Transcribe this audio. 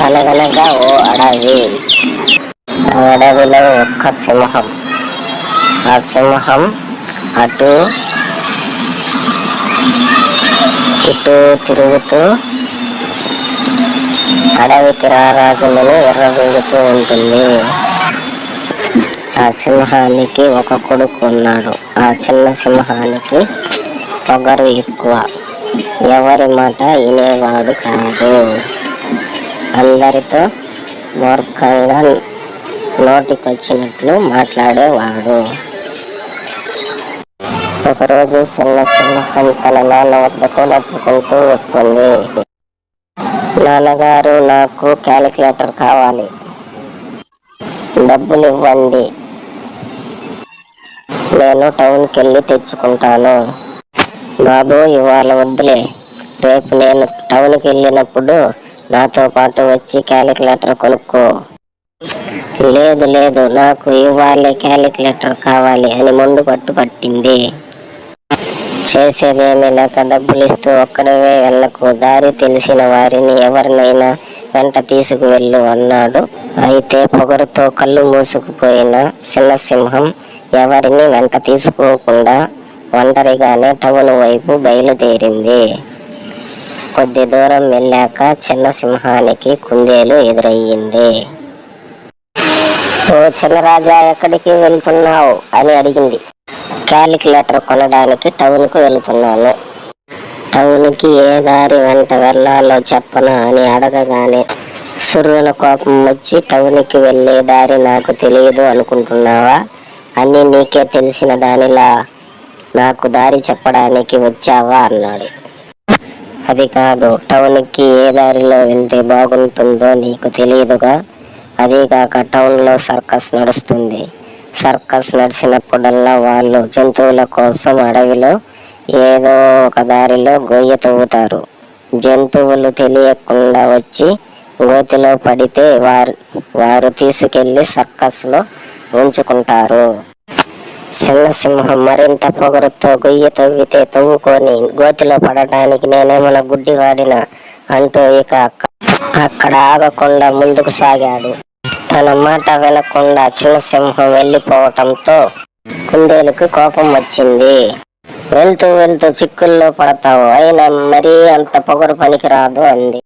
అనగనగా ఓ అడవి. ఆ అడవిలో ఒక్క సింహం. ఆ సింహం అటు ఇటు తిరుగుతూ అడవికి రారాజులను ఎర్రవేగుతూ ఉంటుంది. ఆ సింహానికి ఒక కొడుకు ఉన్నాడు. ఆ చిన్న సింహానికి పొగరు ఎక్కువ. ఎవరి మాట వినేవాడు కాదు. అందరితో మూర్ఖంగా నోటికొచ్చినట్లు మాట్లాడేవాడు. ఒకరోజు చిన్న సింహం తన నాన్న వద్దకు నడుచుకుంటూ వస్తుంది. నాన్నగారు, నాకు క్యాలిక్యులేటర్ కావాలి, డబ్బులు ఇవ్వండి, నేను టౌన్కి వెళ్ళి తెచ్చుకుంటాను. బాబు, ఇవాళ వద్దులే, రేపు నేను టౌన్కి వెళ్ళినప్పుడు నాతో పాటు వచ్చి క్యాలిక్యులేటర్ కొనుక్కో. లేదు లేదు, నాకు ఇవాళే క్యాలిక్యులేటర్ కావాలి అని మొండు పట్టు పట్టింది. చేసేదేమీ లేక డబ్బులు ఇస్తూ ఒక్కడవే వెళ్ళకు, దారి తెలిసిన వారిని ఎవరినైనా వెంట తీసుకువెళ్ళు అన్నాడు. అయితే పొగరుతో కళ్ళు మూసుకుపోయిన చిన్న సింహం ఎవరిని వెంట తీసుకోకుండా ఒంటరిగానే టౌన్ వైపు బయలుదేరింది. కొద్ది దూరం వెళ్ళాక చిన్న సింహానికి కుందేలు ఎదురయ్యింది. ఓ చిన్నరాజా, ఎక్కడికి వెళ్తున్నావు అని అడిగింది. క్యాలిక్యులేటర్ కొనడానికి టౌన్కు వెళుతున్నాను. టౌన్కి ఏ దారి వెంట వెళ్ళాలో చెప్పనా అని అడగగానే సుర్రున కోపం వచ్చి, టౌన్కి వెళ్ళే దారి నాకు తెలియదు అనుకుంటున్నావా? అన్నీ నీకే తెలిసిన దానిలా నాకు దారి చెప్పడానికి వచ్చావా అన్నాడు. అది కాదు, టౌన్కి ఏ దారిలో వెళ్తే బాగుంటుందో నీకు తెలియదుగా. అదీగాక టౌన్లో సర్కస్ నడుస్తుంది. సర్కస్ నడిచినప్పుడల్లా వాళ్ళు జంతువుల కోసం అడవిలో ఏదో ఒక దారిలో గొయ్య తవ్వుతారు. జంతువులు తెలియకుండా వచ్చి గోతిలో పడితే వారు తీసుకెళ్లి సర్కస్లో ఉంచుకుంటారు. చిన్న సింహం మరింత పొగరుతో, గొయ్యి తవ్వితే తవ్వుకొని గోతిలో పడటానికి నేనేమన్నా గుడ్డివాడినా అంటూ ఇక అక్కడ ఆగకుండా ముందుకు సాగాడు. తన మాట వినకుండా చిన్న సింహం వెళ్ళిపోవటంతో కుందేలుకు కోపం వచ్చింది. వెళ్తూ వెళ్తూ చిక్కుల్లో పడతావు, అయినా మరీ అంత పొగరు పనికిరాదు అంది.